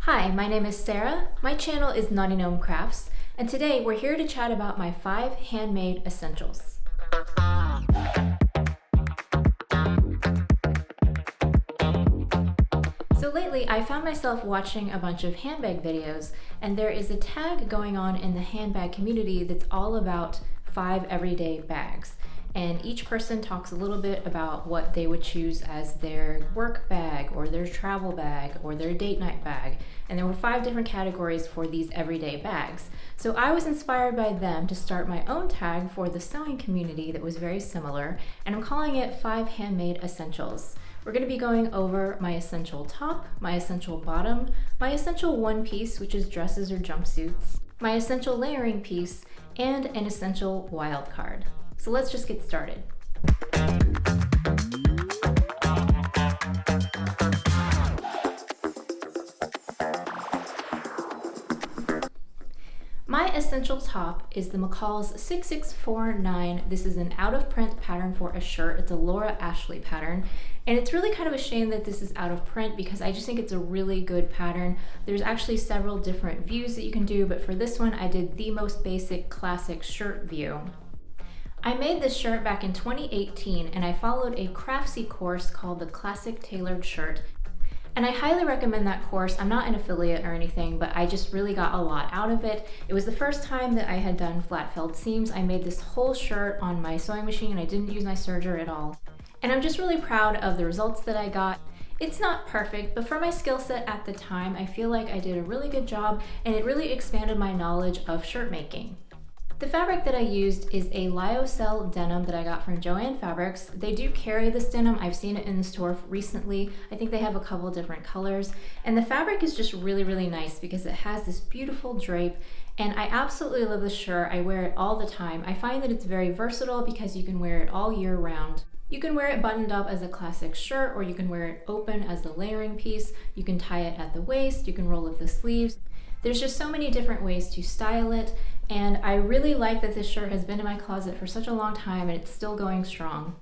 Hi, my name is Sarah. My channel is knottygnome Crafts, and today we're here to chat about my 5 handmade essentials. So lately, I found myself watching a bunch of handbag videos, and there is a tag going on in the handbag community that's all about 5 everyday bags. And each person talks a little bit about what they would choose as their work bag or their travel bag or their date night bag. And there were 5 different categories for these everyday bags. So I was inspired by them to start my own tag for the sewing community that was very similar, and I'm calling it 5 handmade essentials. We're going to be going over my essential top, my essential bottom, my essential one piece, which is dresses or jumpsuits, my essential layering piece, and an essential wild card. So let's just get started. My essential top is the McCall's 6649. This is an out of print pattern for a shirt. It's a Laura Ashley pattern. And it's really kind of a shame that this is out of print because I just think it's a really good pattern. There's actually several different views that you can do, but for this one I did the most basic classic shirt view. I made this shirt back in 2018 and I followed a Craftsy course called the Classic Tailored Shirt. And I highly recommend that course. I'm not an affiliate or anything, but I just really got a lot out of it. It was the first time that I had done flat felled seams. I made this whole shirt on my sewing machine. I didn't use my serger at all. And I'm just really proud of the results that I got. It's not perfect, but for my skill set at the time, I feel like I did a really good job and it really expanded my knowledge of shirt making. The fabric that I used is a lyocell denim that I got from Joann Fabrics. They do carry this denim. I've seen it in the store recently. I think they have a couple different colors. And the fabric is just really, really nice because it has this beautiful drape. And I absolutely love this shirt. I wear it all the time. I find that it's very versatile because you can wear it all year round. You can wear it buttoned up as a classic shirt, or you can wear it open as the layering piece. You can tie it at the waist. You can roll up the sleeves. There's just so many different ways to style it, and I really like that this shirt has been in my closet for such a long time and it's still going strong.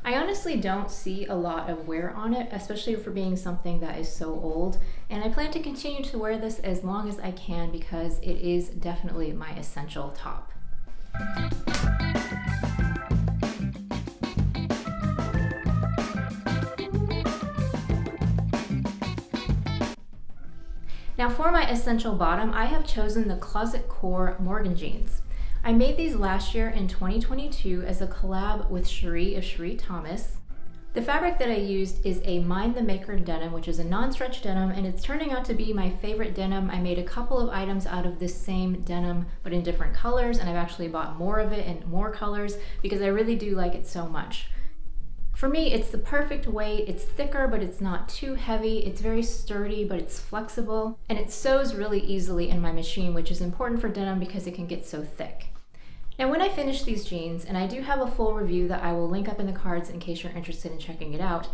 I honestly don't see a lot of wear on it, especially for being something that is so old, and I plan to continue to wear this as long as I can because it is definitely my essential top. Now for my essential bottom, I have chosen the Closet Core Morgan jeans. I made these last year in 2022 as a collab with Cherie of Cherie Thomas. The fabric that I used is a Mind the Maker denim, which is a non-stretch denim, and it's turning out to be my favorite denim. I made a couple of items out of this same denim, but in different colors, and I've actually bought more of it in more colors because I really do like it so much. For me, it's the perfect weight. It's thicker, but it's not too heavy. It's very sturdy, but it's flexible. And it sews really easily in my machine, which is important for denim because it can get so thick. Now, when I finish these jeans, and I do have a full review that I will link up in the cards in case you're interested in checking it out,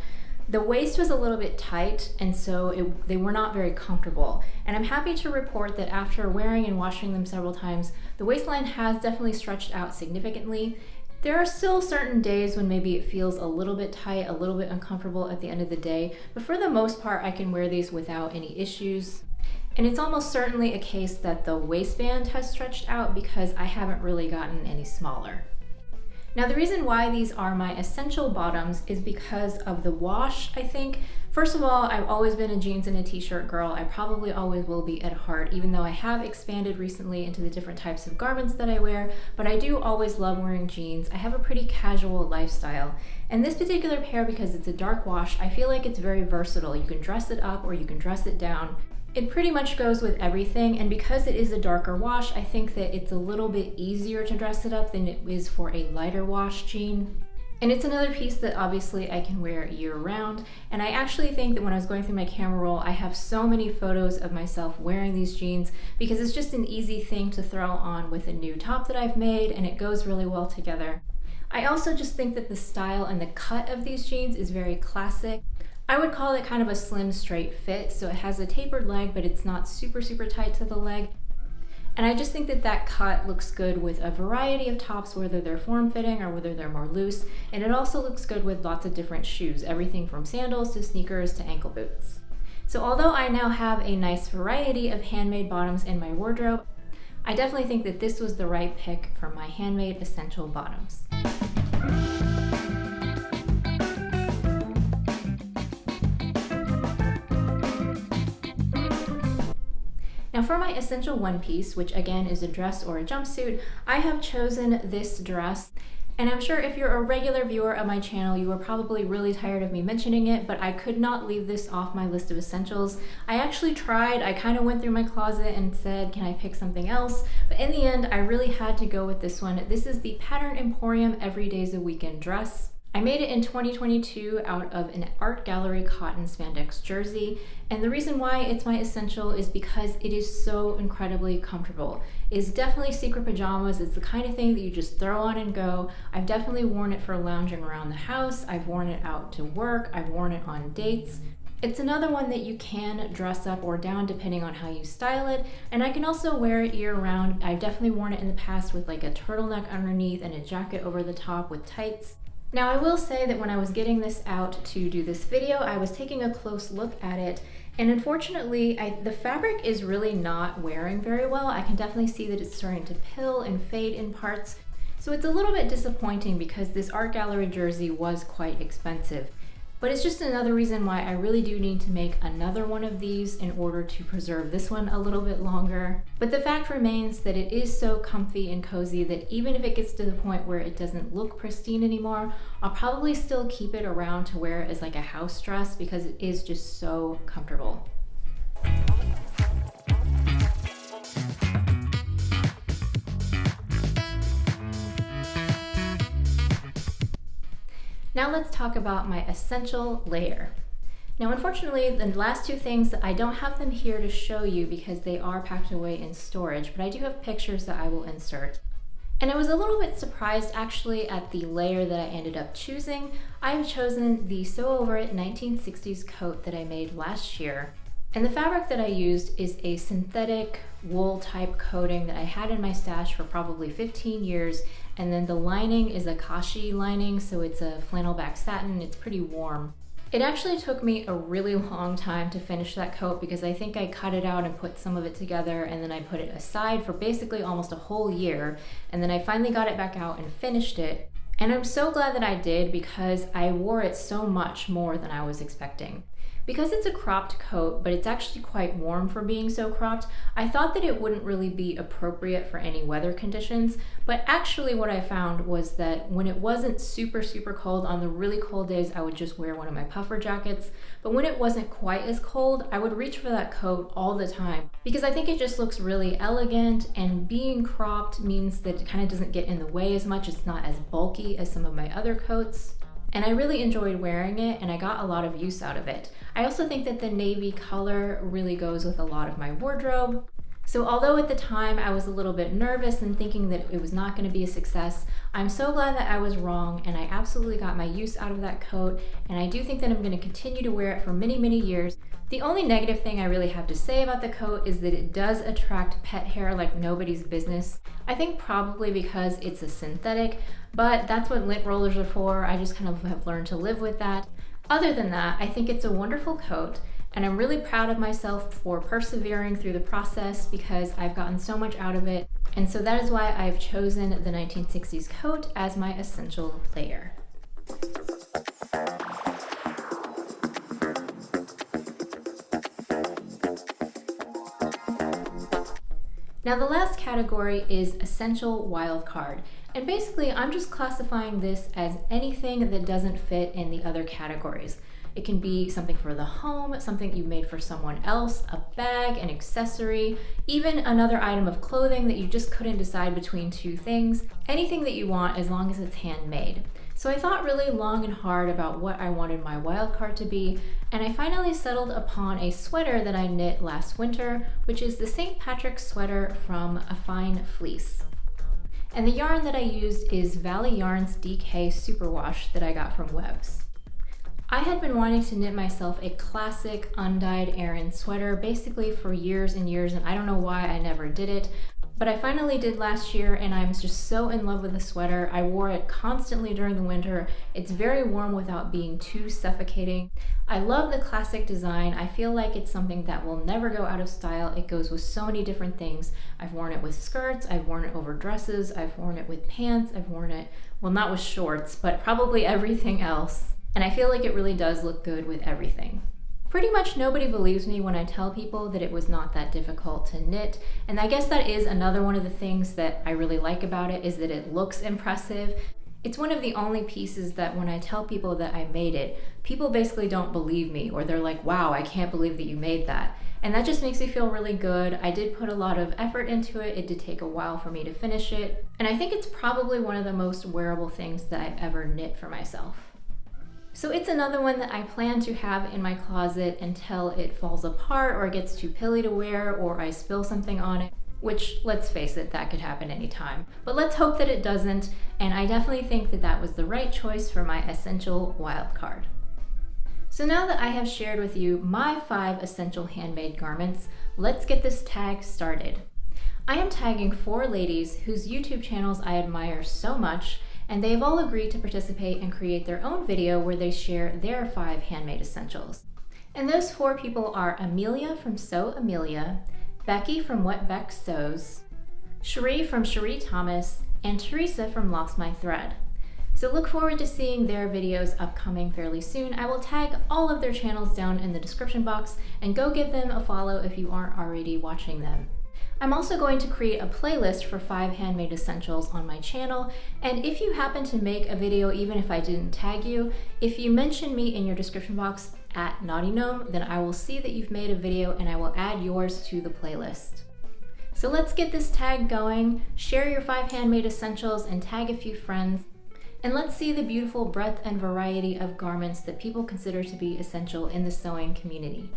the waist was a little bit tight, and so they were not very comfortable. And I'm happy to report that after wearing and washing them several times, the waistline has definitely stretched out significantly. There are still certain days when maybe it feels a little bit tight, a little bit uncomfortable at the end of the day, but for the most part I can wear these without any issues. And it's almost certainly a case that the waistband has stretched out because I haven't really gotten any smaller. Now the reason why these are my essential bottoms is because of the wash, I think. First of all, I've always been a jeans and a t-shirt girl. I probably always will be at heart, even though I have expanded recently into the different types of garments that I wear, but I do always love wearing jeans. I have a pretty casual lifestyle. And this particular pair, because it's a dark wash, I feel like it's very versatile. You can dress it up or you can dress it down. It pretty much goes with everything, and because it is a darker wash, I think that it's a little bit easier to dress it up than it is for a lighter wash jean. And it's another piece that obviously I can wear year round, and I actually think that when I was going through my camera roll, I have so many photos of myself wearing these jeans because it's just an easy thing to throw on with a new top that I've made, and it goes really well together. I also just think that the style and the cut of these jeans is very classic. I would call it kind of a slim straight fit, so it has a tapered leg, but it's not super tight to the leg. And I just think that that cut looks good with a variety of tops, whether they're form-fitting or whether they're more loose. And it also looks good with lots of different shoes, everything from sandals to sneakers to ankle boots. So although I now have a nice variety of handmade bottoms in my wardrobe, I definitely think that this was the right pick for my handmade essential bottoms. Now for my essential one piece, which again is a dress or a jumpsuit, I have chosen this dress. And I'm sure if you're a regular viewer of my channel, you are probably really tired of me mentioning it, but I could not leave this off my list of essentials. I actually tried, I kind of went through my closet and said, can I pick something else? But in the end, I really had to go with this one. This is the Pattern Emporium Every Day's a Weekend dress. I made it in 2022 out of an art gallery cotton spandex jersey, and the reason why it's my essential is because it is so incredibly comfortable. It's definitely secret pajamas. It's the kind of thing that you just throw on and go. I've definitely worn it for lounging around the house. I've worn it out to work. I've worn it on dates. It's another one that you can dress up or down depending on how you style it, and I can also wear it year-round. I've definitely worn it in the past with like a turtleneck underneath and a jacket over the top with tights. Now I will say that when I was getting this out to do this video, I was taking a close look at it, and unfortunately the fabric is really not wearing very well. I can definitely see that it's starting to pill and fade in parts, so it's a little bit disappointing because this art gallery jersey was quite expensive. But it's just another reason why I really do need to make another one of these in order to preserve this one a little bit longer. But the fact remains that it is so comfy and cozy that even if it gets to the point where it doesn't look pristine anymore, I'll probably still keep it around to wear it as like a house dress because it is just so comfortable. Now let's talk about my essential layer. Now unfortunately, the last two things, I don't have them here to show you because they are packed away in storage, but I do have pictures that I will insert. And I was a little bit surprised actually at the layer that I ended up choosing. I've chosen the Sew Over It 1960s coat that I made last year. And the fabric that I used is a synthetic wool type coating that I had in my stash for probably 15 years. And then the lining is a kashi lining, so it's a flannel back satin. It's pretty warm. It actually took me a really long time to finish that coat because I think I cut it out and put some of it together, and then I put it aside for basically almost a whole year. And then I finally got it back out and finished it. And I'm so glad that I did because I wore it so much more than I was expecting. Because it's a cropped coat, but it's actually quite warm for being so cropped, I thought that it wouldn't really be appropriate for any weather conditions, but actually what I found was that when it wasn't super cold, on the really cold days, I would just wear one of my puffer jackets, but when it wasn't quite as cold, I would reach for that coat all the time because I think it just looks really elegant, and being cropped means that it kind of doesn't get in the way as much. It's not as bulky as some of my other coats. And I really enjoyed wearing it, and I got a lot of use out of it. I also think that the navy color really goes with a lot of my wardrobe. So although at the time I was a little bit nervous and thinking that it was not going to be a success, I'm so glad that I was wrong, and I absolutely got my use out of that coat, and I do think that I'm going to continue to wear it for many years. The only negative thing I really have to say about the coat is that it does attract pet hair like nobody's business. I think probably because it's a synthetic, but that's what lint rollers are for. I just kind of have learned to live with that. Other than that, I think it's a wonderful coat, and I'm really proud of myself for persevering through the process because I've gotten so much out of it. And so that is why I've chosen the 1960s coat as my essential layer. Now the last category is essential wildcard, and basically I'm just classifying this as anything that doesn't fit in the other categories. It can be something for the home, something you made for someone else, a bag, an accessory, even another item of clothing that you just couldn't decide between two things, anything that you want as long as it's handmade. So I thought really long and hard about what I wanted my wildcard to be, and I finally settled upon a sweater that I knit last winter, which is the St. Patrick's sweater from A Fine Fleece. And the yarn that I used is Valley Yarns DK Superwash that I got from Webb's. I had been wanting to knit myself a classic undyed Aran sweater basically for years and years, and I don't know why I never did it. But I finally did last year, and I'm just so in love with the sweater. I wore it constantly during the winter. It's very warm without being too suffocating. I love the classic design. I feel like it's something that will never go out of style. It goes with so many different things. I've worn it with skirts, I've worn it over dresses, I've worn it with pants, I've worn it, well, not with shorts, but probably everything else. And I feel like it really does look good with everything. Pretty much nobody believes me when I tell people that it was not that difficult to knit, and I guess that is another one of the things that I really like about it, is that it looks impressive. It's one of the only pieces that when I tell people that I made it, people basically don't believe me, or they're like, wow, I can't believe that you made that. And that just makes me feel really good. I did put a lot of effort into it. It did take a while for me to finish it, and I think it's probably one of the most wearable things that I've ever knit for myself. So it's another one that I plan to have in my closet until it falls apart or gets too pilly to wear or I spill something on it, which, let's face it, that could happen anytime. But let's hope that it doesn't, and I definitely think that that was the right choice for my essential wild card. So now that I have shared with you my 5 essential handmade garments, let's get this tag started. I am tagging 4 ladies whose YouTube channels I admire so much, and they've all agreed to participate and create their own video where they share their 5 handmade essentials. And those 4 people are Amelia from Sew Amelia, Becky from What Beck Sews, Cherie from Cherie Thomas, and Teresa from Lost My Thread. So look forward to seeing their videos upcoming fairly soon. I will tag all of their channels down in the description box, and go give them a follow if you aren't already watching them. I'm also going to create a playlist for 5 handmade essentials on my channel, and if you happen to make a video, even if I didn't tag you, if you mention me in your description box at knottygnome, then I will see that you've made a video and I will add yours to the playlist. So let's get this tag going, share your 5 handmade essentials and tag a few friends, and let's see the beautiful breadth and variety of garments that people consider to be essential in the sewing community.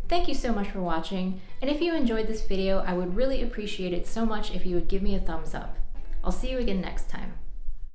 Thank you so much for watching, and if you enjoyed this video, I would really appreciate it so much if you would give me a thumbs up. I'll see you again next time.